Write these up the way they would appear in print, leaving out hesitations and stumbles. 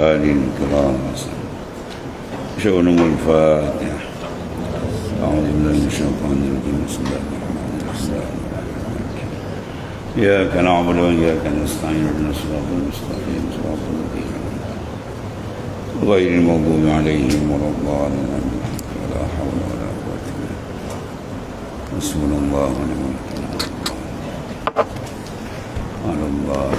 آل الكرام شؤون الفاتحة. أعوذ بالله من الشيطان الرجيم. بسم الله الرحمن الرحيم. إياك نعبد وإياك نستعين اهدنا الصراط المستقيم صراط الذين غير المغضوب عليهم ولا الضالين ولا حول ولا قوة إلا بالله. حسبنا الله ونعم الوكيل على الله.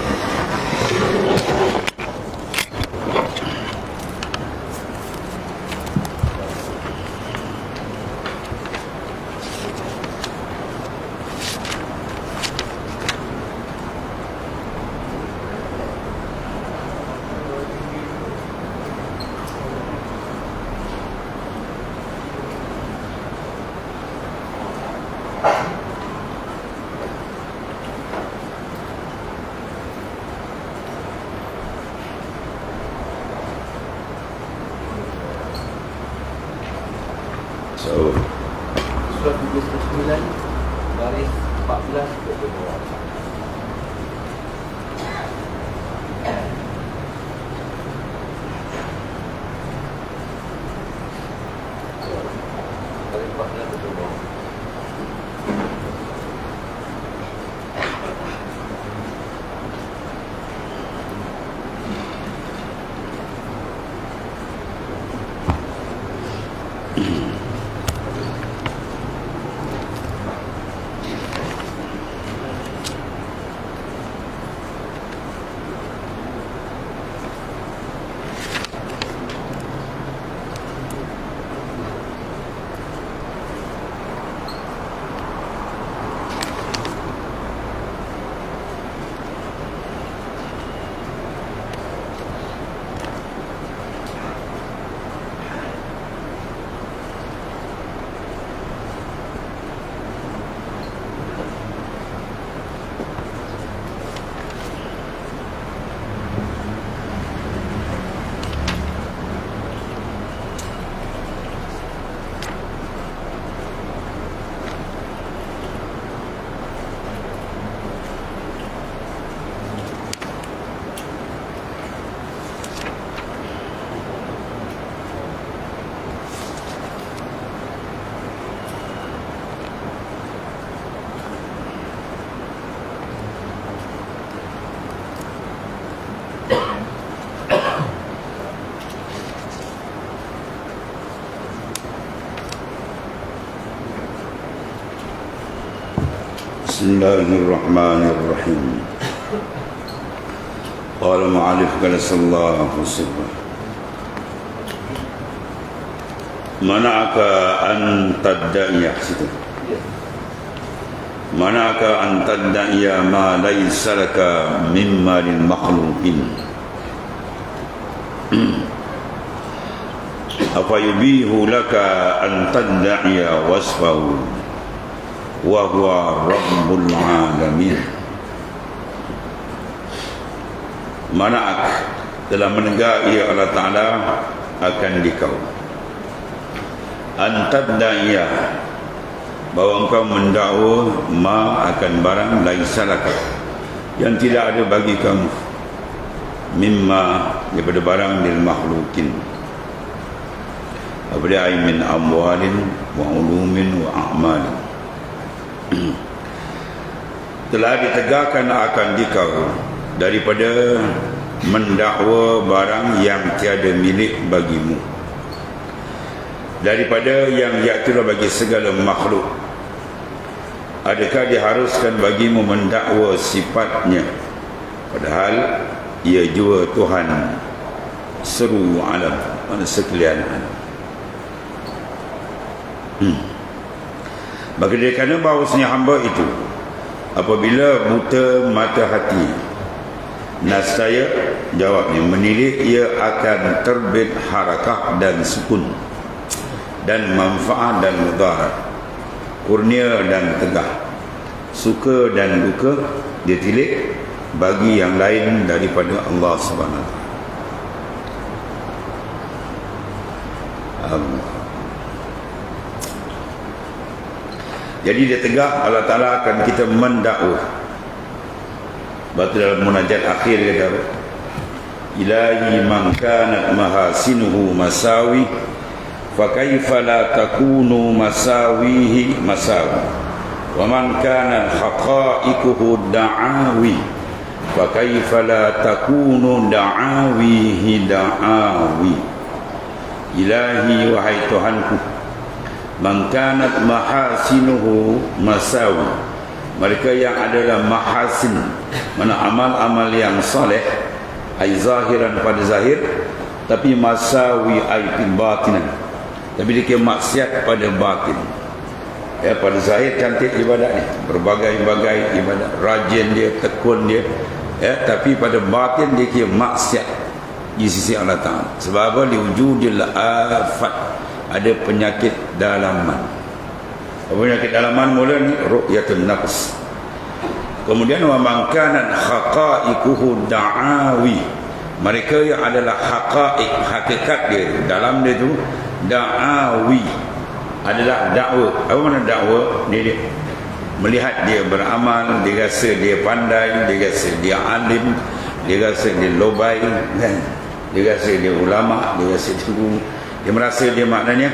Surat 39 baris 14 ke bawah. Baris 14 ke bawah. بسم الله الرحمن الرحيم. قال المؤلف قدس الله سره منعك أن تدعي منعك أن تدعي ما ليس لك من مال المخلوقين أفيبيه لك أن تدعي وصفه وهو رب العالمين. Mana'ak telah menegai Allah Ta'ala akan dikau antadda'iya bahawa engkau mendakwa ma akan barang laisalaka yang tidak ada bagi kamu mimma daripada barang lil makhlukin daripada min amwalin wa ulumin wa a'malin telah ditegakkan akan dikau daripada mendakwa barang yang tiada milik bagimu, daripada yang iaitulah bagi segala makhluk. Adakah diharuskan bagimu mendakwa sifatnya, padahal ia jua Tuhan seru alam, mana sekalian alam. Maka dia kena bahawasanya hamba itu apabila buta mata hati, nascaya jawabnya menilik ia akan terbit harakah dan sukun dan manfaat dan mudarat, kurnia dan tegah, suka dan duka dia tilik bagi yang lain daripada Allah Subhanahu wa taala. Jadi dia tegak Allah Ta'ala akan kita mendakwah. Sebab dalam munajat akhir kata ilahi man kanat mahasinuhu masawi fakaifa la takunu masawihi masawi wa man kanat haqa'iquhu da'awi fakaifa la takunu da'awihi da'awi. Ilahi, wahai Tuhanku, man kanat mahasinuhu masawi, mereka yang adalah mahasin, mana amal-amal yang soleh, ay zahiran pada zahir, tapi masawi ay batinan, tapi dia maksiat pada batin. Ya, pada zahir cantik ibadat ni, berbagai-bagai ibadat, rajin dia, tekun dia, ya, tapi pada batin dia kira maksiat di sisi Allah Ta'ala. Sebab apa? Liwujudil afat, ada penyakit dalaman. Penyakit dalaman mula ni ru'yatun nafs. Kemudian wa man kana haqa'iquhu da'awi, mereka yang adalah haqa'iq, hakikat dia dalam dia tu da'awi, adalah dakwa. Apa makna dakwa? Dia melihat dia beramal, dia rasa dia pandai, dia rasa dia alim, dia rasa dia lobai, kan? Dia rasa dia ulama, dia rasa dia guru, dia merasa dia maknanya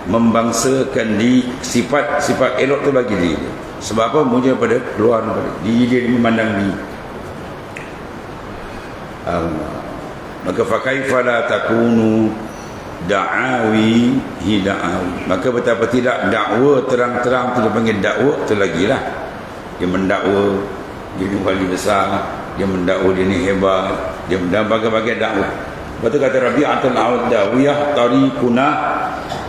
membangsakan di sifat-sifat elok tu bagi dia. Sebab apa? Muncul pada keluar daripada diri dia memandang diri. Maka fakaifa la takunu da'awi hida'awi, maka betapa tidak dakwa terang-terang tu dipanggil dakwa tu lagi lah. Dia mendakwa dia ni wali besar, dia mendakwa dia ni hebat, dia mendakwa bagai-bagai dakwa. Betul kata Rabi'atul Adawiyah, tariquna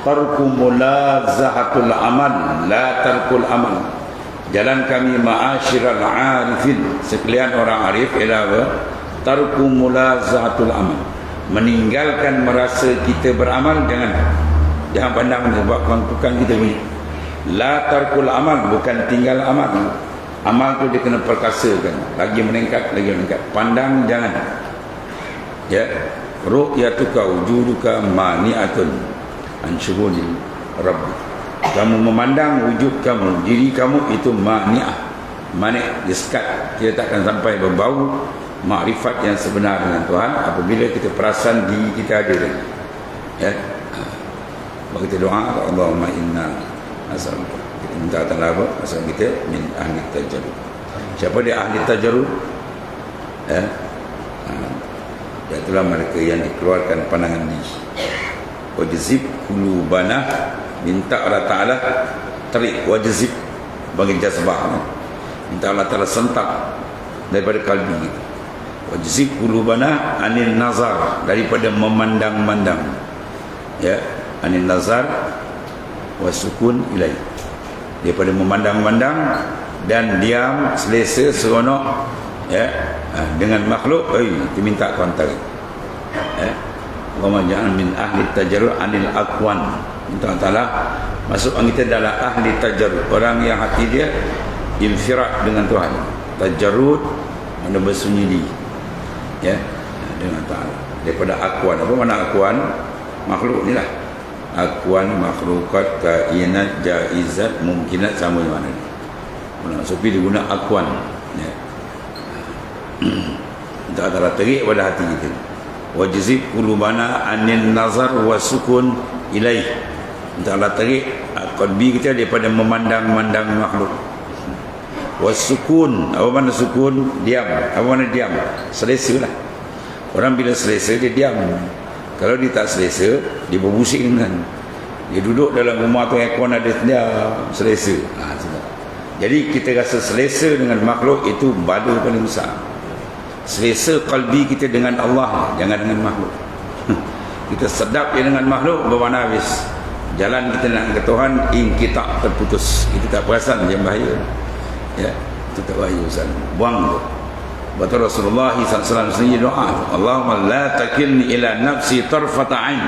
tarku mulazahatul amal la tarkul amal. Jalan kami ma'asyiral arifin, sekalian orang arif, ialah apa? Tarku mulazahatul amal, meninggalkan merasa kita beramal. Jangan pandang sebab bukan kita punya. La tarkul amal, bukan tinggal amal. Amal tu dia kena perkasakan, lagi meningkat. Pandang jangan. Ya, ru'yatuka wujuduka mani'atun an syuhudil rabbi. Kamu memandang wujud kamu, diri kamu itu mani'ah, mani' disekat, kita takkan sampai berbau makrifat yang sebenar dengan Tuhan apabila kita perasan diri kita ada. Ya, maka kita doa, Allahumma inna as'aluka, kita minta apa? Asal kita min ahli tajarrud. Siapa dia ahli tajarrud? Ya, itulah mereka yang dikeluarkan pandangan diri. Wajzib qulubana, minta Allah Ta'ala tarik, wajzib bagi jazbah, minta Allah Ta'ala sentak daripada kalbi kita. Wajzib qulubana anil nazar, daripada memandang-mandang. Ya, anil nazar wasukun ilai, daripada memandang-mandang dan diam selesa seronok, ya, dengan makhluk. Kita minta Tuhan tarik. Ya, Allahumma ja'al min ahli tajarrud anil aqwan, minta Allah masuk kita dalam ahli tajarrud, orang yang hati dia infirat dengan Tuhan. Tajarrud mana bersunyi diri, ya, dengan Ta'ala, daripada aqwan. Apa makna aqwan? Makhluk ni lah. Aqwan makhlukat, kainat, jaizat, mungkinat, sama di mana ni. Sopi diguna aqwan, ya. Minta Allah terik pada hati kita. Wajzib qulubana anil nazar wasukun ilaih, minta Allah terik qalbi kita daripada memandang-mandang makhluk. Wasukun, apa makna sukun? Diam. Apa makna diam? Selesa lah. Orang bila selesa dia diam. Kalau dia tak selesa, dia berbusing kan. Dia duduk dalam rumah tu, aircon ada, dia selesa. Jadi kita rasa selesa dengan makhluk, itu bala paling besar. Selesa kalbi kita dengan Allah, jangan dengan makhluk. Kita sedap je dengan makhluk, berwarna habis. Jalan kita nak ke Tuhan, kita terputus. Kita tak perasan, yang bahaya. Ya, itu tak bahaya Ustaz. Buang tu. Betul Rasulullah SAW sendiri doa, Allahumma la takilni ila nafsi tarfata ain.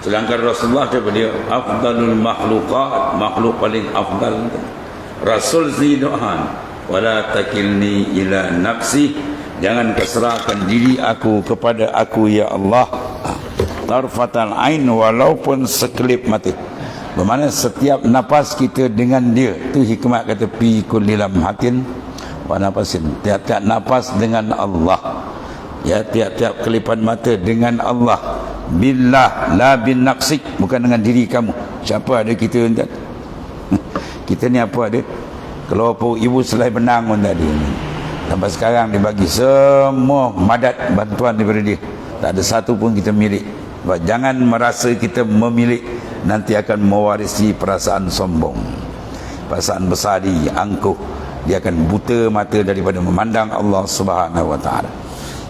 Sedangkan Rasulullah daripada dia afdalul makhluqat, makhluk paling afdal. Rasul sendiri doa, wala takilni ila nafsi, jangan keserahkan diri aku kepada aku ya Allah, tarfatal ain, walaupun sekelip mata. Bermakna setiap nafas kita dengan dia. Itu hikmat kata fi kulli lamhatin wa nafasin, tiap-tiap nafas dengan Allah. Ya, tiap-tiap kelipan mata dengan Allah. Billah, la bin naqsik, bukan dengan diri kamu. Siapa ada kita tuan? Kita ni apa ada? Kalau ibu selai benang pun tak ada. Sampai sekarang dia bagi semua madat bantuan daripada dia. Tak ada satu pun kita milik. Sebab jangan merasa kita memilik, nanti akan mewarisi perasaan sombong, perasaan besar diri, angkuh. Dia akan buta mata daripada memandang Allah Subhanahu wa taala.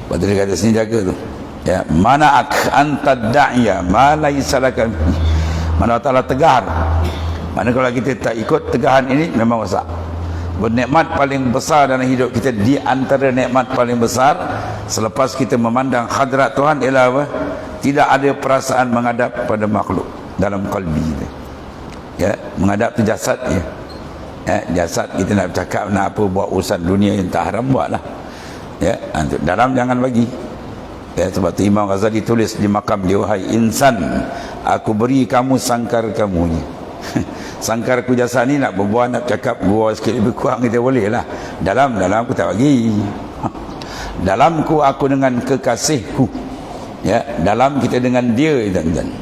Lepas dia kata sini jaga tu. Ya, mana'ak anta da'iya ma laysa laka. Mana Allah Taala tegar. Mana kalau kita tak ikut tegahan ini memang rosak. Nikmat paling besar dalam hidup kita, di antara nikmat paling besar selepas kita memandang hadrat Tuhan ialah apa? Tidak ada perasaan menghadap pada makhluk dalam kalbi kita. Ya, menghadap tu jasad ya. Ya, jasad kita nak bercakap nak apa, buat urusan dunia yang tak haram buatlah. Ya, dalam jangan bagi. Ya, sebab tu Imam Ghazali tulis di makam dia, wahai insan, aku beri kamu sangkar kamu ni. Sangkarku jasa ni nak berbuat, nak cakap buat sikit lebih kurang kita boleh lah. Dalam aku tak bagi. Dalamku aku dengan kekasihku. Ya, dalam kita dengan dia dan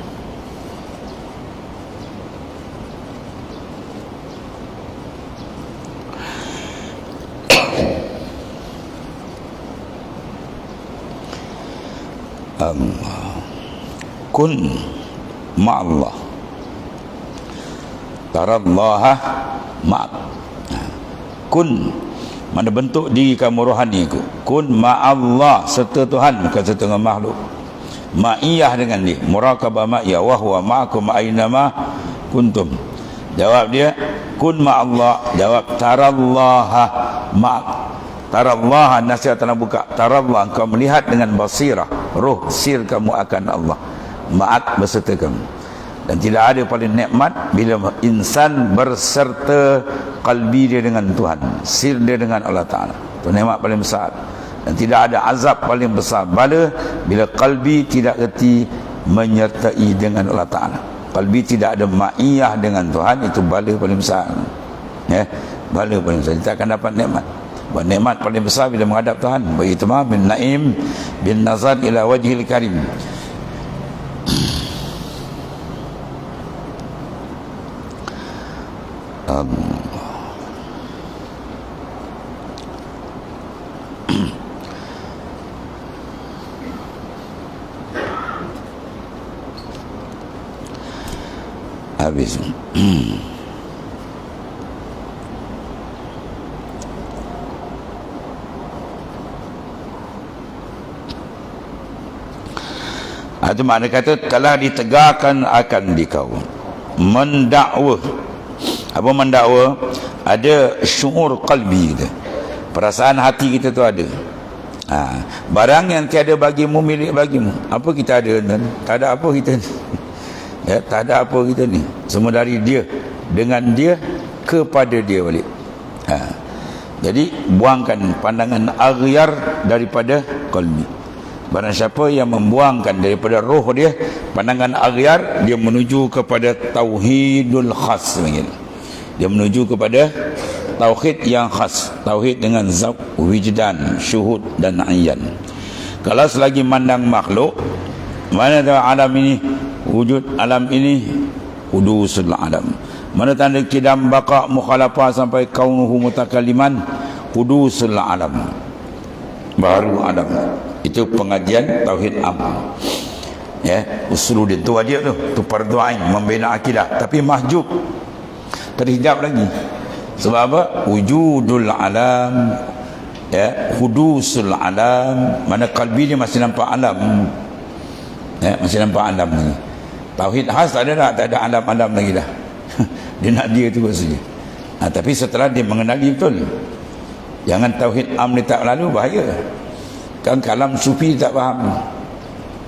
kun ma'allah tarallaha ma'ak. Kun mana bentuk diri kamu rohani ku. Kun ma'allah, serta Tuhan, bukan serta dengan makhluk. Ma'iyah dengan dia, muraqabah ma'iyah, wa huwa ma'akum aynama kuntum. Jawab dia kun ma'allah. Jawab tarallaha ma'ak. Tarallaha, nasihat tanah buka. Tarallah, engkau melihat dengan basirah, roh sir kamu akan Allah. Ma'ak, berserta kamu. Dan tidak ada paling nikmat bila insan berserta kalbi dia dengan Tuhan, sir dia dengan Allah Ta'ala. Itu nikmat paling besar. Dan tidak ada azab paling besar bala bila kalbi tidak reti menyertai dengan Allah Ta'ala. Kalbi tidak ada ma'iyah dengan Tuhan, itu bala paling besar. Ya, bala paling besar. Kita akan dapat nikmat. Buat nikmat paling besar bila menghadap Tuhan. Begitu mah bin naim bin nazar ila wajhil karim. Habis. Itu makna kata telah ditegakkan akan dikau mendakwa. Apa mendakwa? Ada syuur qalbi kita, perasaan hati kita tu ada. Barang yang tiada bagimu milik bagimu. Apa kita ada kan? Tak ada apa kita ni. Ya, tak ada apa kita ni. Semua dari dia, dengan dia, kepada dia balik. Jadi buangkan pandangan aghyar daripada qalbi. Barang siapa yang membuangkan daripada roh dia pandangan aghyar, dia menuju kepada tauhidul khas. Dia menuju kepada tauhid yang khas, tauhid dengan zat, wijdan, syuhud dan ayan. Kalau selagi mandang makhluk, mana tahu alam ini wujud, alam ini hudusul alam. Mana tanda kidam baqa mukhalafah sampai kaunuhu mutakalliman, hudusul alam, baru alam. Itu pengajian tauhid am. Ya, usuluddin tu wajib tu fardu ain, membina akidah, tapi mahjub, terhijab lagi. Sebab apa? Wujudul alam, ya, hudusul alam. Mana kalbi dia masih nampak alam. Ya, masih nampak alam ni. Tauhid khas tak ada dah, tak ada alam-alam lagi dah. Dia nak dia tu saja. Tapi setelah dia mengenali betul, jangan tauhid am ni tak lalu, bahaya. Kan kalam sufi tak faham.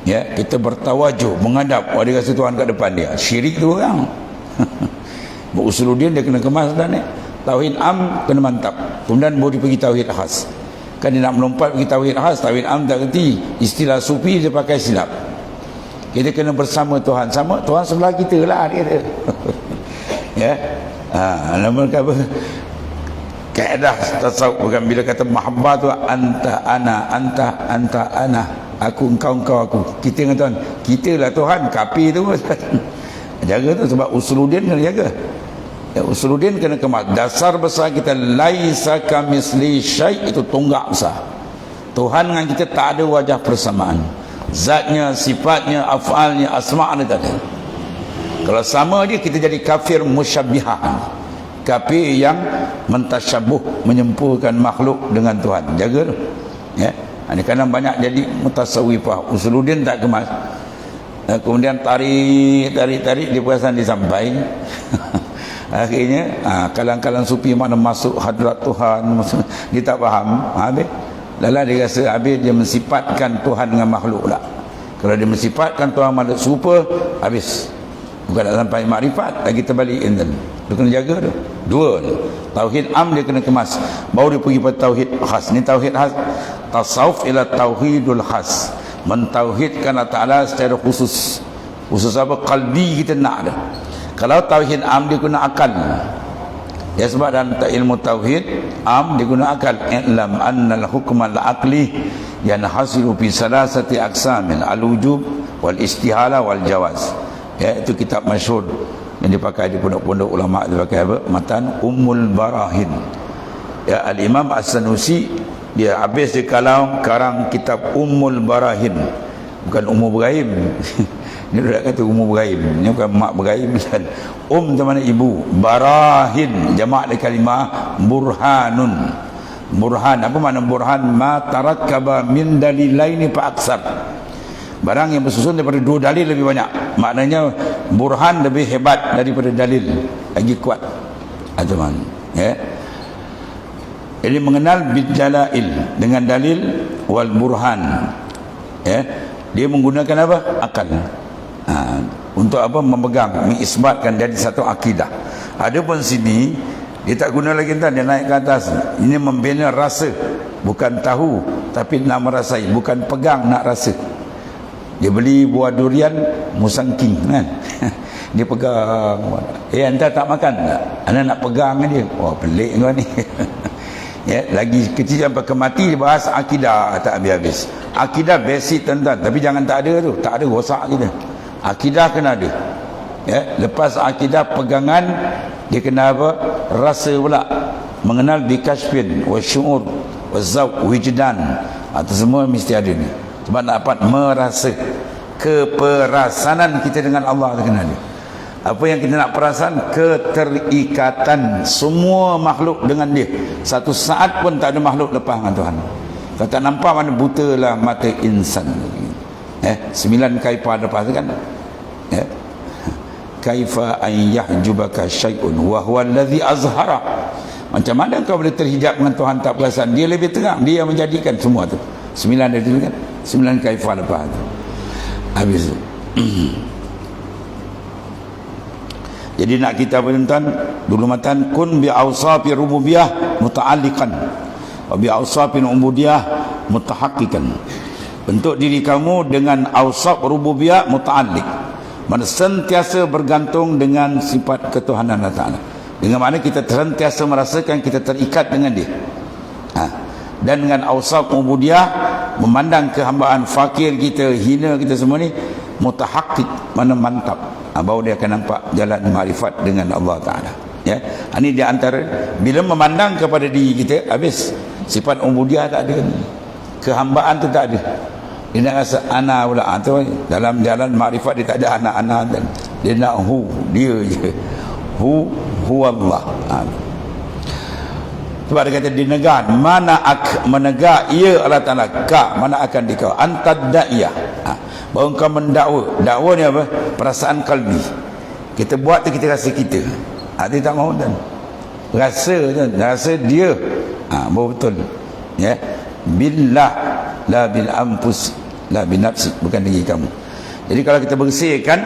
Ya, kita bertawajuh menghadap, dia rasa Tuhan kat depan dia. Syirik tu orang. Usuluddin dia kena kemas dah ni. Tauhid am kena mantap. Kemudian baru dia pergi tauhid khas. Kan dia nak melompat pergi tauhid khas, tauhid am tak reti. Istilah sufi dia pakai silap. Kita kena bersama Tuhan. Sama Tuhan sebelah kita lah dia. Ya. Namun kaedah tasawuf bukan bila kata mahabbah tu anta ana, aku engkau aku. Kita dengan Tuhan, kita lah Tuhan, kafir tu jaga tu, sebab usuluddin kena jaga. Ya, usuluddin kena kemas. Dasar besar kita laisa kamisli syai', itu tonggak besar. Tuhan dengan kita tak ada wajah persamaan. Zatnya, sifatnya, af'alnya, asma'nya tak ada. Kalau sama dia, kita jadi kafir musyabbihan, kafir yang mentasyabuh, menyempurkan makhluk dengan Tuhan. Jaga tu. Ya. Ini kadang banyak jadi mutasawwifah, usuluddin tak kemas. Kemudian tarik dia perasan dia sampai. Akhirnya kalang-kalang sufi mana masuk hadrat Tuhan, dia tak faham. Habis lala dia rasa habis dia mensifatkan Tuhan dengan makhluk pula. Kalau dia mensifatkan Tuhan makhluk serupa, habis. Bukan tak sampai makrifat, lagi terbalik enten. Dia kena jaga tu. Dua tu. Tauhid am dia kena kemas, baru dia pergi pada tauhid khas. Ni tauhid khas. Tasawuf ila tauhidul khas. Mentauhidkan Allah Ta'ala secara khusus. Khusus apa? Qalbi kita nak ada. Kalau tauhid am dia guna akal. Ya, sebab dalam ilmu tauhid am dia guna akal. I'lam annal hukma al-aqli yanhasiru fi salasati aqsamin, al-wujub wal istihala wal jawaz. Ya, itu kitab masyhur yang dipakai di pondok-pondok ulama, dipakai apa? Matan Ummul Barahin. Ya, Al-Imam As-Sanusi dia habis di karang kitab Ummul Barahin, bukan Ummu Ibrahim. Ini dah kata Ummu Ibrahim, ini bukan mak Ibrahim kan. Tu mana ibu, Barahin jamak dari kalimah burhanun. Burhan, apa makna burhan? Ma tarakkaba min dalilaini fa aksar. Barang yang bersusun daripada dua dalil lebih banyak. Maknanya burhan lebih hebat daripada dalil, lagi kuat. Itu mana? Ya. Jadi mengenal bidalail dengan dalil wal burhan. Ya. Dia menggunakan apa? Akal. Untuk apa? Memegang, mengisbatkan dari satu akidah. Adapun sini dia tak guna lagi entah, dia naik ke atas. Ini membina rasa, bukan tahu tapi nak merasai, bukan pegang nak rasa. Dia beli buah durian musangking kan. Dia pegang. Anda tak makan tak? Anda nak pegang dia. Oh, pelik kau ni. Ya, lagi kecil sampai ke mati dia bahas akidah tak habis-habis. Akidah basic tuan-tuan, tapi jangan tak ada tu, tak ada rosak kita. Akidah kena ada. Ya, lepas akidah pegangan dia kena apa? Rasa pula. Mengenal bikashfin wa syu'ur wa zawq wijdan. Itu semua mesti ada ni. Sebab nak dapat merasa, keperasanan kita dengan Allah tu kena ada. Apa yang kita nak perasan? Keterikatan semua makhluk dengan dia. Satu saat pun tak ada makhluk lepas dengan Tuhan. Kalau tak nampak, mana buta lah mata insan. 9 kaifa lepas kan. Kaifa an yahjubaka syai'un wa huwa allazi azhara. Macam mana kau boleh terhijab dengan Tuhan tak perasan? Dia lebih terang, dia yang menjadikan semua tu. 9 dari dulu kan. 9 kaifah lepas tu. Habis tu. Jadi nak kita tuan-tuan dulu matan kun bi awsafi rububiyah muta'alliqan wa bi awsafin ubudiyah mutahaqqiqan. Bentuk diri kamu dengan awsaf rububiyah muta'alliq. Mana sentiasa bergantung dengan sifat ketuhanan Allah Ta'ala. Dengan mana kita sentiasa merasakan kita terikat dengan dia. Dan dengan awsaf ubudiyah, memandang kehambaan, fakir kita, hina kita semua ni mutahaqqiq, mana mantap. Baru dia akan nampak jalan makrifat dengan Allah Ta'ala. Ya, ini di antara bila memandang kepada diri kita, habis sifat ubudiyah tak ada, kehambaan tu tak ada. Dia nak rasa ana pula. Dalam jalan makrifat dia tak ada ana-ana, dan dia nak dia je. Huwallah. Sebab dia kata dinegar, mana menegak ia Allah Ta'ala, mana akan dikau antad da'iyah. Baru kau mendakwa. Dakwa ni apa? Perasaan kalbi. Kita buat tu kita rasa kita. Dia tak mahu kan. Rasa dia. Baru betul. Ya. Billah la bil anfus la bin nafsi, bukan diri kamu. Jadi kalau kita bersihkan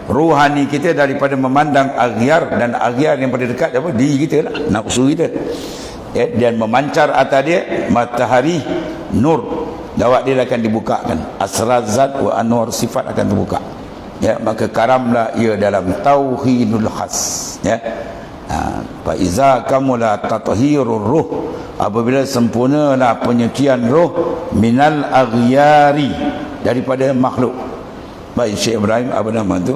ruhani kita daripada memandang aghyar, dan aghyar yang paling dekat apa? Diri kita lah, nafsu kita. Ya, dan memancar atas dia matahari nur, dawat dia akan dibukakan, asrar zat wa anwar sifat akan terbuka. Ya, maka karamlah ia dalam tauhidul khas. Ya, Fa iza kamula tathhirur ruh, apabila sempurnalah penyucian roh minal aghyari, daripada makhluk. Baik, Syekh Ibrahim apa nama tu,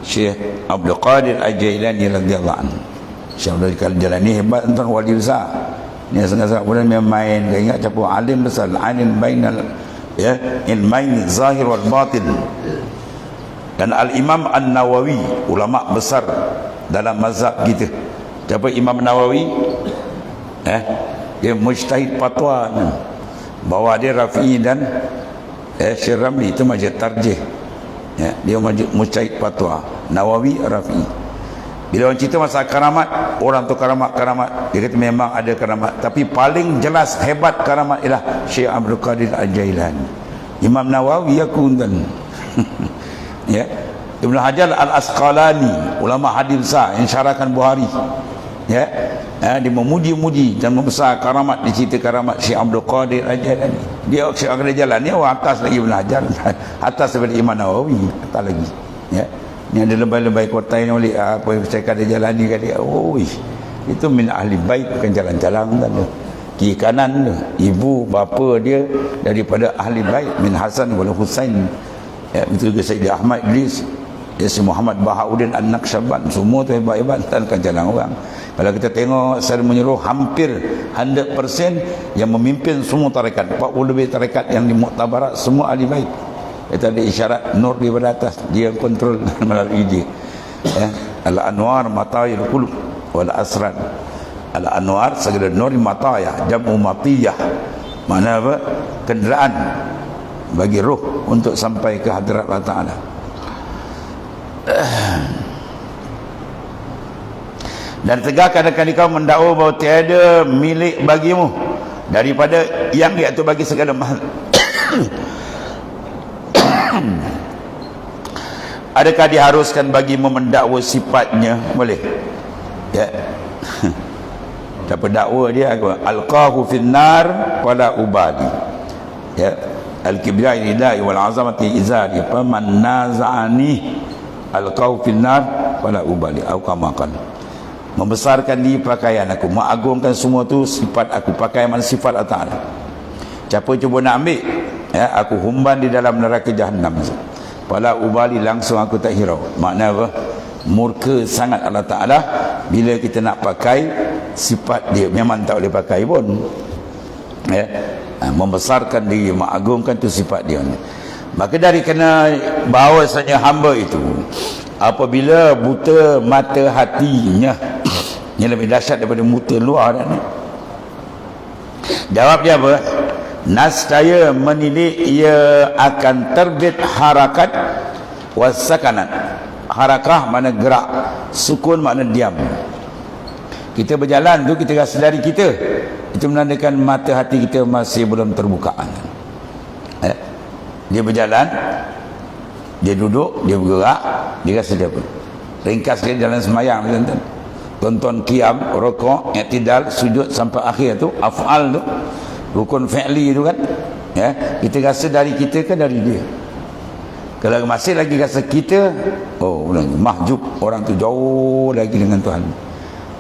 Syekh Abdul Qadir Al-Jailani radhiyallahu anhu. Syekh Abdul Qadir Al-Jailani hebat tuan, wali besar. Ni sengaja boleh main, dia ingat campur alim besar, alim bainal ilmain zahir wal batin. Dan Al-Imam An-Nawawi, ulama besar dalam mazhab kita. Siapa Imam Nawawi? Dia mujtahid fatwa, bahawa dia Rafi'i dan Syekh Ramli itu majlis tarjih. Dia mujtahid fatwa. Nawawi, Rafi'i. Bila orang cerita masalah karamat, orang tu karamat, dia kata memang ada karamat, tapi paling jelas hebat karamat ialah Syekh Abdul Qadir Al-Jailani. Imam Nawawi aku undan. Ya. Ibn Hajar Al-Asqalani, ulama hadis besar yang syarahkan Bukhari. Ya. Dia memuji-muji dan membesar karamat, dicerita karamat Syekh Abdul Qadir Al-Jailani. Dia Syekh Abdul Jailani orang atas lagi Ibn Hajar, atas daripada Imam Nawawi, atas lagi. Ya. Ni ada lebay-lebay kota yang boleh apa yang saya kata jalani kat dia. Oi, itu min ahli bait, bukan jalan-jalan kan tu. Kiri kanan tu, ibu bapa dia daripada ahli bait, min Hasan wal Husain. Ya, itu juga Sayyid Ahmad Idris, ya, si Muhammad Bahauddin An-Naqsyaband, semua tu hebat-hebat, tanpa jalan orang. Kalau kita tengok secara menyeluruh, hampir 100% yang memimpin semua tarekat, 40 lebih tarekat yang di muktabarat, semua ahli bait. Itu ada isyarat nur di atas, dia kontrol melalui dia. Al-Anwar Matayil Qulub wal Asrar. Al-Anwar segala nur matayah, jam'u matiyah, mana apa? Kenderaan bagi roh untuk sampai ke hadrat Allah Ta'ala. Dan tegakkan akan kau mendakwa bahawa tiada milik bagimu daripada yang iaitu bagi segala makhluk. Adakah diharuskan bagimu mendakwa sifatnya? Boleh. Ya. Dapat dakwa dia alqahu finnar wala ubadi. Ya. Al-kibriya lillahi wal azamati izari faman naza'ani alqahu finnar wala ubadi au kama qala. Membesarkan di pakaian aku, mengagungkan semua tu sifat aku, pakaian mana sifat Allah Ta'ala. Siapa cuba nak ambil, ya, aku humban di dalam neraka Jahannam. Pala ubali, langsung aku tak hirau. Makna apa? Murka sangat Allah Ta'ala bila kita nak pakai sifat dia. Memang tak boleh pakai pun, ya. Membesarkan diri, mengagungkan tu sifat dia. Maka dari kena bahawasanya hamba itu apabila buta mata hatinya, ini lebih dahsyat daripada buta luar dah ni. Jawab dia apa? Nascaya menilik ia akan terbit harakat wasakanat. Harakah mana gerak, sukun mana diam. Kita berjalan tu, kita rasa dari kita, itu menandakan mata hati kita masih belum terbuka. Dia berjalan, dia duduk, dia bergerak, dia rasa dia apa? Ringkas dia dalam semayang, tonton qiyam, rukuk, i'tidal, sujud sampai akhir tu, af'al tu, rukun fi'li tu kan, ya, kita rasa dari kita ke dari dia? Kalau masih lagi rasa kita, oh, mahjub, orang tu jauh lagi dengan Tuhan.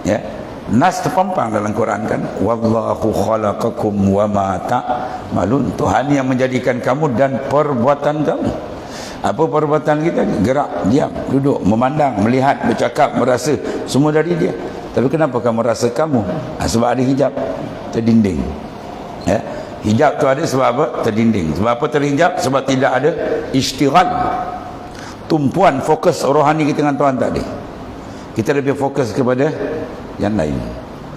Ya, nas terpampang dalam Quran kan, wallahu khalaqakum wa ma ta'malun. Tuhan yang menjadikan kamu dan perbuatan kamu. Apa perbuatan kita? Gerak, diam, duduk, memandang, melihat, bercakap, merasa, semua dari dia. Tapi kenapa kamu rasa kamu? Sebab ada hijab terdinding. Ya, hijab tu ada sebab apa? Terdinding. Sebab apa terhijab? Sebab tidak ada istighal, tumpuan fokus rohani kita dengan Tuhan, tak ada. Kita lebih fokus kepada yang lain.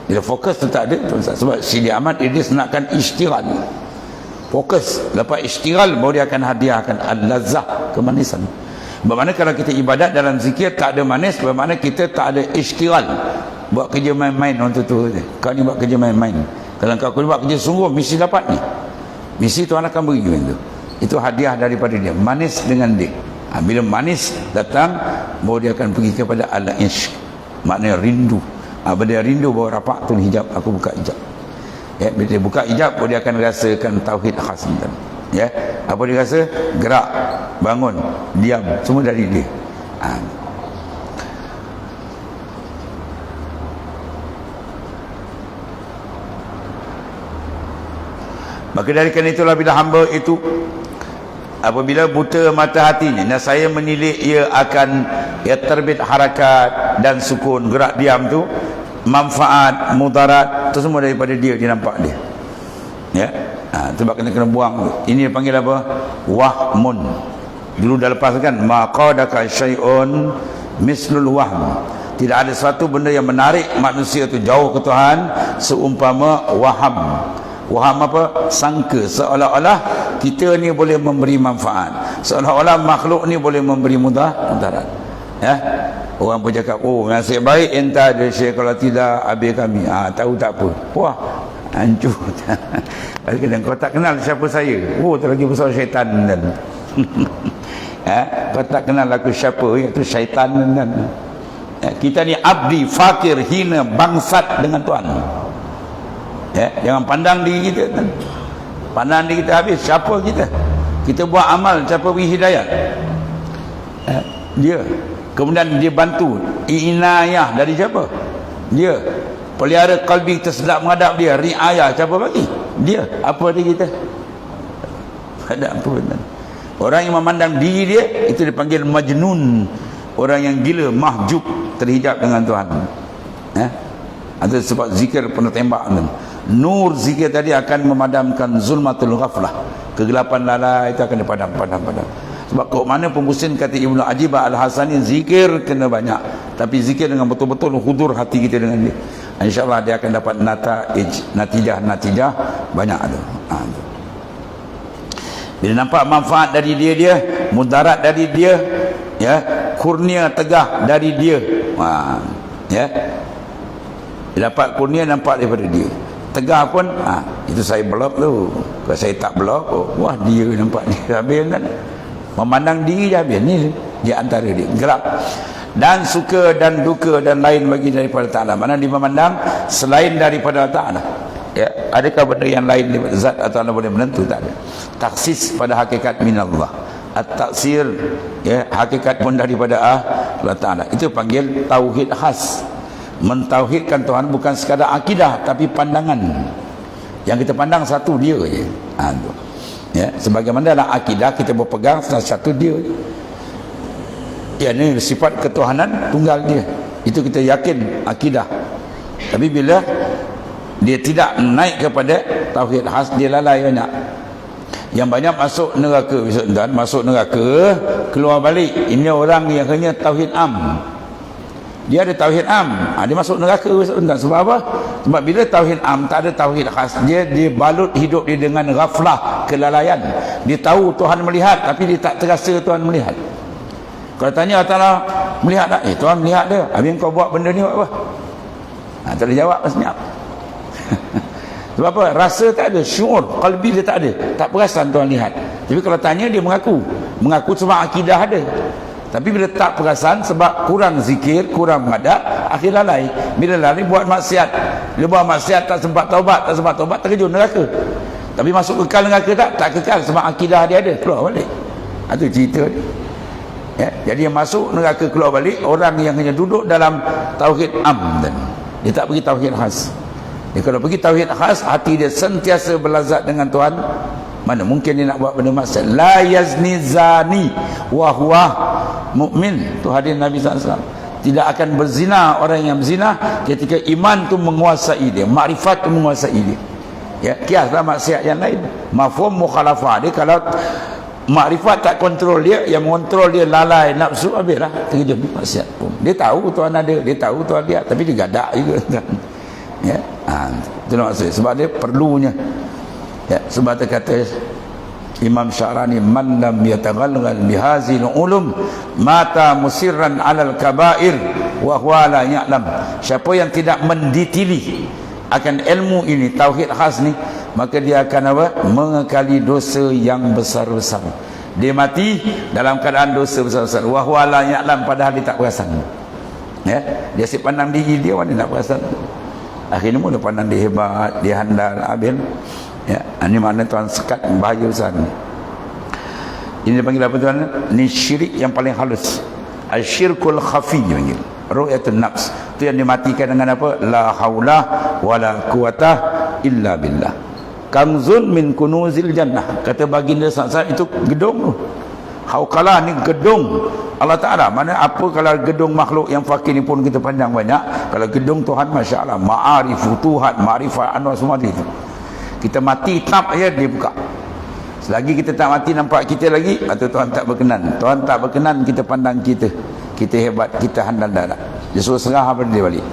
Bila fokus tu tak ada, sebab Sidi Ahmad Idris nakkan istighal, fokus. Lepas istighal baru dia akan hadiahkan al-lazzah, kemanisan. Bermakna kalau kita ibadat dalam zikir tak ada manis, bermakna kita tak ada istighal, buat kerja main-main. Orang tu kau ni buat kerja main-main. Kalau kau buat kerja sungguh, mesti dapat ni. Mesti Tuhan akan beri itu. Itu hadiah daripada dia, manis dengan dia. Bila manis datang, baru dia akan pergi kepada al-ishq, maknanya rindu. Bila dia rindu, baru rapat tu hijab, aku buka hijab. Ya, bila dia buka hijab, baru dia akan rasakan tauhid khas. Ya, apa dia rasa? Gerak, bangun, diam, semua dari dia. Maka dari kerana itulah bila hamba itu apabila buta mata hatinya, dan saya menilik ia akan terbit harakat dan sukun, gerak diam tu, manfaat, mudarat, itu semua daripada dia nampak dia. Ya. Sebab kena buang tu. Ini dipanggil apa? Wahmun. Dulu dah lepas kan, maqadaka syai'un mislul wahm. Tidak ada satu benda yang menarik manusia tu jauh ke Tuhan seumpama waham. Waham apa? Sangka, seolah-olah kita ni boleh memberi manfaat, seolah-olah makhluk ni boleh memberi mudarat. Ya, orang pun cakap, oh nasib baik entah ada syekh, kalau tidak habis kami. Tahu tak apa, wah hancur. Kadang-kadang kau tak kenal siapa saya, oh tak lagi besar syaitan dan kau tak kenal aku siapa, iaitu syaitan dan kita ni abdi, fakir, hina, bangsat dengan Tuhan. Ya, jangan pandang diri kita. Pandang diri kita habis, siapa kita? Kita buat amal, siapa beri hidayah? Dia. Kemudian dia bantu, inayah dari siapa? Dia. Pelihara kalbi tersedap menghadap dia, riayah siapa bagi? Dia. Apa dia kita? Ada apa? Orang yang memandang diri dia, itu dipanggil majnun. Orang yang gila, mahjub, terhijab dengan Tuhan. Ada sebab zikir pernah tembak. Nur zikir tadi akan memadamkan zulmatul ghaflah, kegelapan lalai itu akan dipadam. Sebab kok mana pembusin kata Ibnu Ajibah Al-Hasani, zikir kena banyak, tapi zikir dengan betul-betul hudur hati kita dengan dia, insyaAllah dia akan dapat natijah banyak tu. Bila nampak manfaat dari dia, mudarat dari dia, ya, kurnia tegah dari dia, ya, dapat kurnia nampak daripada dia. Tegah pun, itu saya blok tu. Kalau saya tak blok, wah dia nampak dia habis kan. Memandang diri dia habis. Ni di antara dia, gelap. Dan suka dan duka dan lain bagi daripada Ta'ala. Mana dia memandang selain daripada Ta'ala. Ya, adakah benda yang lain daripada zat atau Allah boleh menentu? Tak ada. Taksis pada hakikat minallah. At-taksir, ya, hakikat pun daripada Allah Ta'ala. Itu panggil tauhid khas. Mentauhidkan Tuhan bukan sekadar akidah, tapi pandangan. Yang kita pandang satu dia je. Ya, sebagaimana dalam akidah kita berpegang satu dia je. Ya, ini sifat ketuhanan tunggal dia. Itu kita yakin akidah. Tapi bila dia tidak naik kepada tauhid khas, dia lalai banyak. Yang banyak masuk neraka, dan masuk neraka keluar balik. Ini orang yang hanya tauhid am. Dia ada tauhid am, dia masuk neraka. Sebab apa? Sebab bila tauhid am tak ada tauhid khas, dia balut hidup dia dengan ghaflah, kelalaian. Dia tahu Tuhan melihat, tapi dia tak terasa Tuhan melihat. Kalau tanya Allah melihat tak? Tuhan melihat dia. Habis kau buat benda ni buat apa? Tak ada jawab, senyap. Sebab apa? Rasa tak ada, syuur qalbi dia tak ada, tak perasan Tuhan lihat. Tapi kalau tanya, dia mengaku sebab akidah ada. Tapi bila tak perasan sebab kurang zikir, kurang menghadap, akhir lalai. Bila lalai buat maksiat. Bila buat maksiat tak sempat taubat, terkejut neraka. Tapi masuk kekal neraka tak kekal sebab akidah dia ada, keluar balik. Itu cerita dia. Ya, jadi yang masuk neraka keluar balik orang yang hanya duduk dalam tauhid am dan dia tak pergi tauhid khas. Dia kalau pergi tauhid khas, hati dia sentiasa berlazat dengan Tuhan. Mana mungkin dia nak buat benda maksiat? La yazni zani wa huwa mukmin. Tu hadis Nabi SAW. Tidak akan berzina orang yang berzina ketika iman tu menguasai dia, makrifat tu menguasai dia. Ya, kiaslah maksiat yang lain. Mafhum mukhalafah dia, kalau makrifat tak kontrol dia, yang mengontrol dia lalai nafsu, habislah terkejut maksiat pun. Dia tahu Tuhan ada, dia tahu Tuhan lihat, tapi dia gadak juga. Ya, itu maksud. Sebab dia perlunya. Ya, sebab dia kata Imam Syarani, man lam yataghalghal bihazil ulum mata musirran alal kabair wa huwa la ya'lam. Siapa yang tidak mendetili akan ilmu ini, tauhid khas ni, maka dia akan apa? Mengekali dosa yang besar-besar. Dia mati dalam keadaan dosa besar-besar. Wa huwa la ya'lam, padahal dia tak perasan. Ya, dia asyik pandang diri dia, mana nak perasan. Akhirnya mula pandang dia hebat, dia handal, habis. Ya, ini makna Tuhan sekat bahaya besar ni. Ini dipanggil apa Tuhan? Ini syirik yang paling halus. Asyirkul khafi dipanggil. Ru'yatun nafs. Itu yang dimatikan dengan apa? La haula wala quwata illa billah. Kanzun min kunuzil jannah. Kata baginda SAW, itu gedung tu. Hauqalah ni gedung Allah Ta'ala. Mana apa kalau gedung makhluk yang fakir ni pun kita pandang banyak. Kalau gedung Tuhan, Masya Allah, ma'arif, futuhat, ma'rifat, anwar semua itu. Kita mati, tap aja dia buka. Selagi kita tak mati nampak kita lagi, atau Tuhan tak berkenan. Tuhan tak berkenan kita pandang kita. Kita hebat, kita handal darat. Dia suruh serah pada dia balik.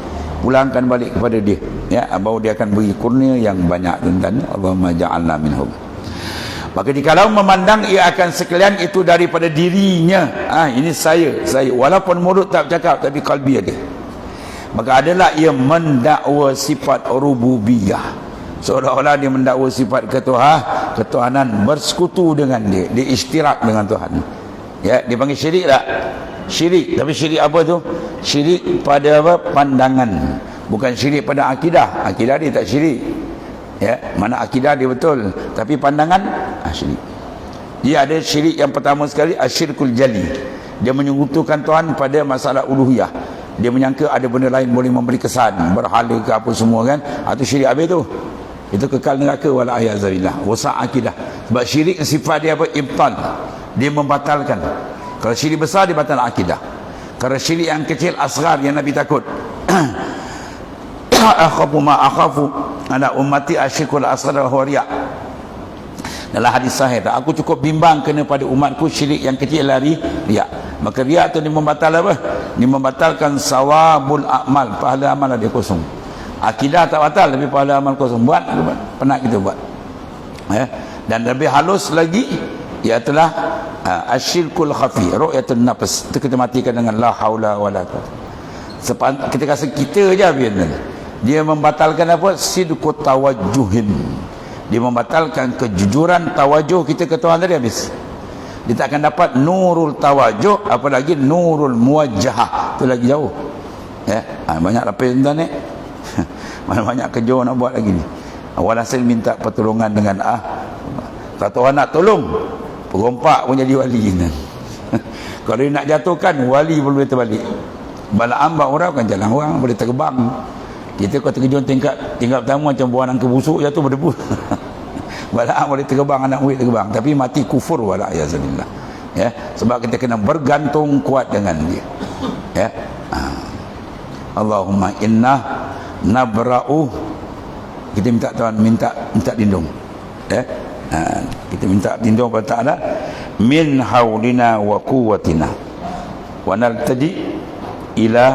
Pulangkan balik kepada dia. Ya, baru dia akan beri kurnia yang banyak, tuan-tuan. Allahumma ja'alna minhum. Maka jikalau memandang ia akan sekalian itu daripada dirinya. Ini saya. Walaupun mulut tak bercakap, tapi kalbi ada. Maka adalah ia mendakwa sifat rububiyah. Seolah-olah dia mendakwa sifat ketuhanan, bersekutu dengan dia. Dia istirak dengan Tuhan. Ya, dia panggil syirik tak? Syirik. Tapi syirik apa tu? Syirik pada apa? Pandangan. Bukan syirik pada akidah. Akidah dia tak syirik. Ya, mana akidah dia betul, tapi pandangan syirik. Dia ada syirik yang pertama sekali, asyirkul jali. Dia menyekutukan Tuhan pada masalah uluhiyah. Dia menyangka ada benda lain boleh memberi kesan, berhala ke apa semua kan. Itu syirik habis tu. Itu kekal neraka wala ayazabillah. Rosak akidah. Sebab syirik sifat dia apa? Ibtal. Dia membatalkan. Kalau syirik besar dia batal akidah. Kalau syirik yang kecil, asghar, yang Nabi takut. Akhafu ma akhafu ala ummati asyirkul asghar wa huwa riya. Dalam hadis sahih, aku cukup bimbang kena pada umatku syirik yang kecil lari riya. Maka riya tu dia membatal apa? Dia membatalkan sawabul a'mal, pahala amal dia kosong. Akidah tak batal, tapi pahala amal kosong. Buat, penat kita buat. Ya. Dan lebih halus lagi, ialah asyirkul khafi, ru'yatun nafs. Itu kita matikan dengan la haula wala quwwata. Kita rasa kita je habis. Dia membatalkan apa? Sidqut tawajjuhin. Dia membatalkan kejujuran tawajuh kita ke Tuhan tadi habis. Dia tak akan dapat nurul tawajuh, apalagi nurul muwajjahah. Itu lagi jauh. Ya, banyak lapis tuan ni. Banyak kerja nak buat lagi ni. Walhasil minta pertolongan dengan kalau Tuhan nak tolong, perompak pun jadi wali. Kalau dia nak jatuhkan, wali pun boleh terbalik. Balaam orang kan jalan orang boleh terbang. Kita kalau terkejut tingkat pertama macam buah nangka busuk jatuh berdebu. Balaam boleh terbang, anak murid terbang, tapi mati kufur wala yazillah. Ya, sebab kita kena bergantung kuat dengan dia. Ya. Allahumma inna nabra'u, kita minta Tuhan minta lindung. Ya. Kita minta lindung kepada Ta'ala min haulina wa quwwatina wa naltaji ila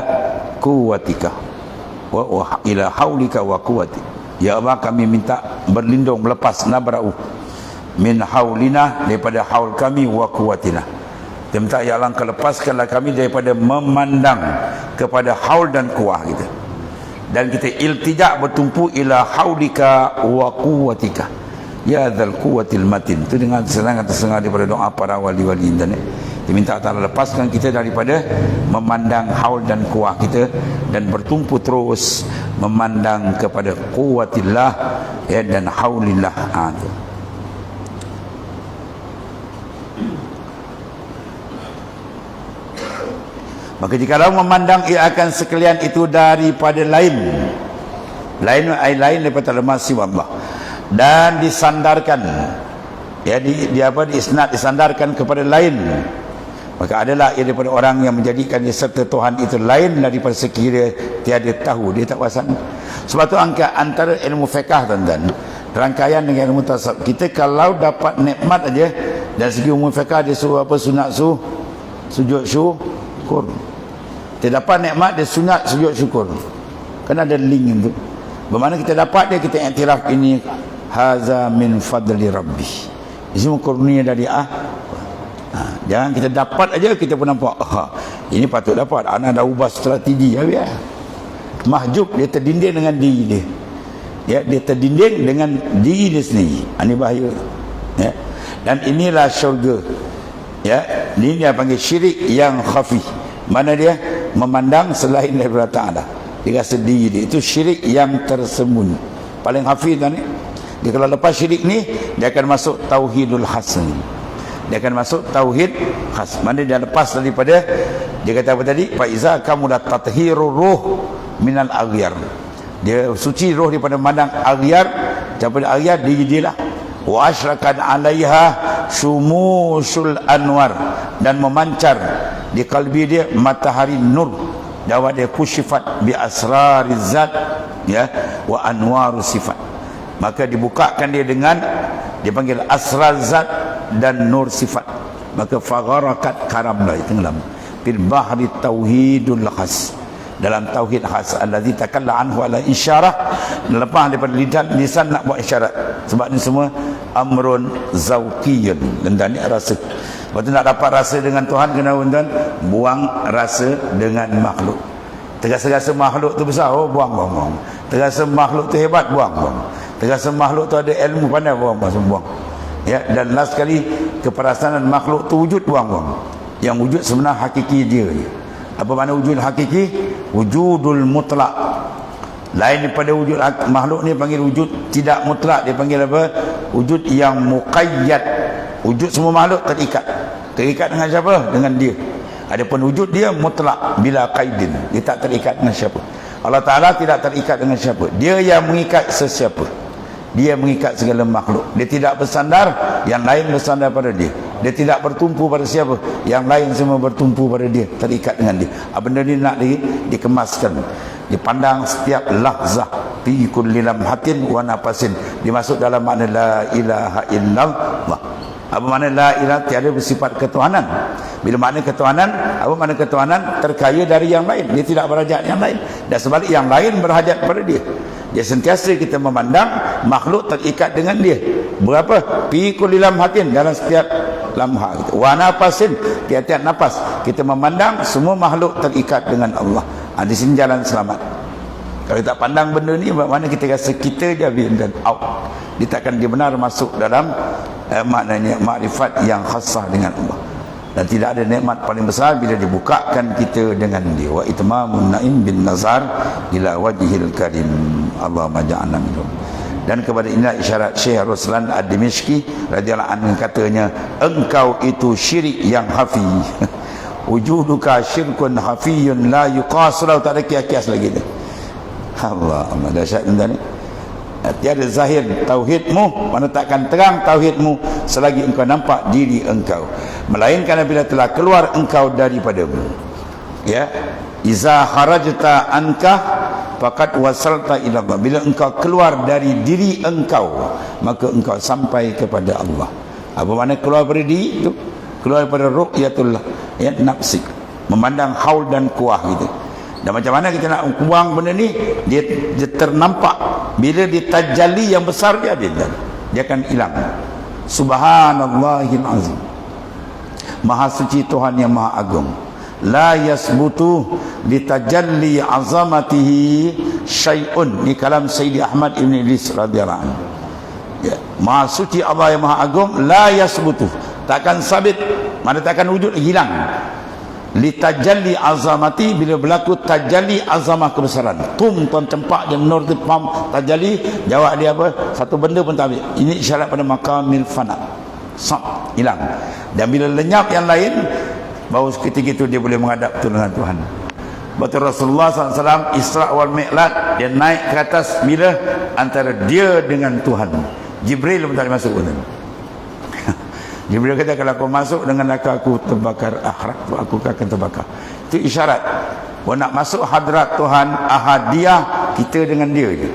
quwwatika wa ila haulika wa quwwati. Ya Allah, kami minta berlindung, melepas nabra'u min haulina, daripada haul kami, wa quwwatina. Kita minta ya Allah, lepaskanlah kami daripada memandang kepada haul dan kuah kita, dan kita iltijak bertumpu ila haulika wa quwwatika ya dzal quwwatil matin. Itu dengan senang tersengar daripada doa para wali-wali dan kita minta Allah lepaskan kita daripada memandang haul dan kuah kita, dan bertumpu terus memandang kepada quwwatillah ya, dan haulillah. Maka jikalau memandang ia akan sekalian itu daripada lain daripada lemah siwa Allah, dan disandarkan ya, disandarkan kepada lain, maka adalah ia daripada orang yang menjadikan dia serta Tuhan itu lain daripada sekira tiada tahu, dia tak kuasa. Sebab tu antara ilmu fiqh tuan-tuan, rangkaian dengan ilmu tasawuf, kita kalau dapat nikmat aja dari segi ilmu fiqh, dia suruh apa? Sunat sujud syukur. Kita dapat nikmat, dia sunat sujud syukur. Kan ada link itu. Bermakna kita dapat dia, kita iktiraf ini haza min fadli rabbi. Ini semua kurnia dari jangan kita dapat aja kita pun nampak ini patut dapat. Anak dah ubah strategi ya. Mahjub, dia terdinding dengan diri dia. Ya, dia terdinding dengan diri dia sendiri. Ini bahaya. Ya. Dan inilah syurga. Ya, ini dia panggil syirik yang khafi. Mana dia? Memandang selain daripada Ta'ala. Dia rasa diri dia. Itu syirik yang tersembunyi. Paling khafi tuan ni. Dia kalau lepas syirik ni, dia akan masuk tauhidul hasan. Dia akan masuk tauhid khas. Mana dia lepas daripada, dia kata apa tadi? Faiza kamu dah tathhiru ruh minal aghyar. Dia suci roh daripada memandang aghyar, Campur ayat dijilah. Wa asyrakan 'alaiha syumusul anwar, dan memancar di kalbi dia matahari nur. Jawab dia kusyifat bi asrariz zat, ya, wa anwaru sifat. Maka dibukakan dia dengan dipanggil asrar zat dan nur sifat. Maka fagharakat karamlah, tenggelam fil bahri tauhidul khas, dalam tauhid khas allazi takalla anhu ala isyarah, lepas daripada lisan nak buat isyarat. Sebab ni semua amrun zauqiyun, dan ni rasa. Waktu nak dapat rasa dengan Tuhan, kena tuan buang rasa dengan makhluk. Terasa-rasa makhluk tu besar, oh buang. Terasa makhluk tu hebat, buang. Terasa makhluk tu ada ilmu pandai, buang. Ya, dan last sekali keperasaan makhluk tu wujud, buang. Yang wujud sebenar hakiki dia je. Apa makna wujud hakiki? Wujudul mutlak. Lain daripada wujud makhluk ni panggil wujud tidak mutlak. Dia panggil apa? Wujud yang muqayyad. Wujud semua makhluk terikat. Terikat dengan siapa? Dengan dia. Adapun wujud dia mutlak bila qaidin. Dia tak terikat dengan siapa. Allah Ta'ala tidak terikat dengan siapa. Dia yang mengikat sesiapa. Dia mengikat segala makhluk. Dia tidak bersandar, yang lain bersandar pada dia. Dia tidak bertumpu pada siapa, yang lain semua bertumpu pada dia, terikat dengan dia. Benda ni nak dikemaskan, dipandang setiap lahzah, fi kulli lamhatin wa nafasin. Dimasuk dalam makna la ilaha illallah. Apa makna la ilaha? Tiada bersifat ketuhanan. Bila makna ketuhanan, apa makna ketuhanan? Terkaya dari yang lain. Dia tidak berhajat yang lain, dan sebalik yang lain berhajat pada dia. Dia sentiasa kita memandang makhluk terikat dengan dia. Berapa? Fi kulli lamhatin, dalam setiap lamha kita. Wa nafasin, tiap-tiap nafas kita memandang semua makhluk terikat dengan Allah. Di sini jalan selamat. Kalau tak pandang benda ni, mana kita rasa kita je dan out. Dia takkan dia benar masuk dalam maknanya makrifat yang khasah dengan Allah. Dan tidak ada nikmat paling besar bila dibukakan kita dengan dia. Wa itmamun naim bin nazar ila wajhil karim. Allahumma ja'alna minhum. Dan kepada inilah isyarat Syekh Ruslan Ad-Dimishki radhiyallahu anhu, katanya, engkau itu syirik yang hafi. Wujuduka syirkun hafiyun la yuqasra, tak ada kias-kias lagi tu. Allah dahsyat benda ni. Tiada zahir tauhidmu, mana takkan terang tauhidmu selagi engkau nampak diri engkau, melainkan apabila telah keluar engkau daripadamu. Ya, iza kharajta anka faqad wasalta ila Allah. Bila engkau keluar dari diri engkau, maka engkau sampai kepada Allah. Apa makna keluar dari diri itu? Keluar daripada ru'yatul nafsik, memandang haul dan kuah gitu. Dan macam mana kita nak buang benda ni? Dia ternampak. Bila ditajalli yang besar dia akan hilang. Subhanallahil azim. Maha suci Tuhan yang maha agung. La yasbutu litajalli azamatihi syai'un. Ni kalam Sayyidi Ahmad Ibn Idris radhiyallahu anhu. Ya. Maha suci Allah yang maha agung, la yasbutu, takkan sabit, mana takkan wujud, hilang. Litajalli azamati, bila berlaku tajalli azamah kebesaran. Tuan tempat dia menurut pam tajalli, jawab dia apa? Satu benda pun tak ambil. Ini isyarat pada maqamil fana. Sab, hilang. Dan bila lenyap yang lain, baru ketika itu dia boleh menghadap dengan Tuhan. Betul Rasulullah SAW Isra wal Mi'raj, dia naik ke atas bila antara dia dengan Tuhan. Jibril pun tak boleh masuk pun. Jibril kata, kalau aku masuk dengan aku terbakar akhirat, aku akan terbakar. Itu isyarat. Kalau nak masuk hadrat Tuhan ahadiyah, kita dengan dia je.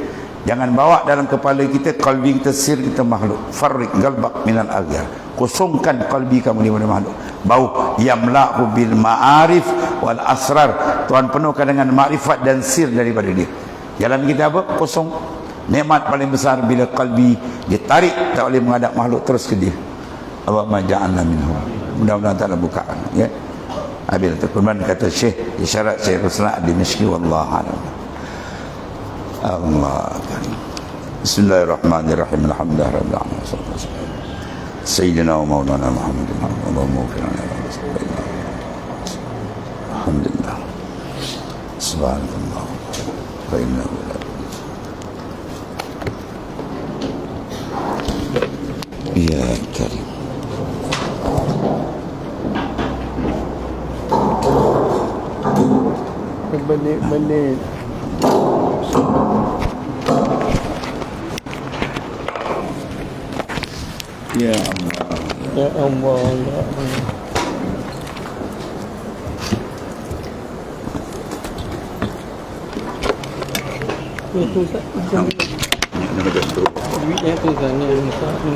Jangan bawa dalam kepala kita, kalbi kita, sir kita makhluk. Farrik galbak minal aghar. Kosongkan kalbi kamu daripada makhluk. Bau yamla'u bil ma'arif wal asrar. Tuhan penuhkan dengan ma'rifat dan sir daripada dia. Jalan kita apa? Kosong. Nikmat paling besar bila kalbi ditarik, tak boleh menghadap makhluk, terus ke dia. Allahumma ja'alna minhum. Mudah-mudahan tak bukaan, ya. Habis terkuman kata Syekh, isyarat Syekh Ruslan Ad-Dimishki, wallahu a'lam. Allah karim. Bismillahirrahmanirrahim. Alhamdulillahirabbil alamin. Sayyidina wa maulana Muhammadin Allahumma ighfir lana wa li alhamdulillah. Subhanallah. Wa innahu la ya karim. Menit Ya Allah. Ya Allah, ya Allah. Itu Ustaz. Ni nak macam tu. Duitnya tu Ustaz ni Ustaz ni.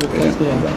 Betul ya.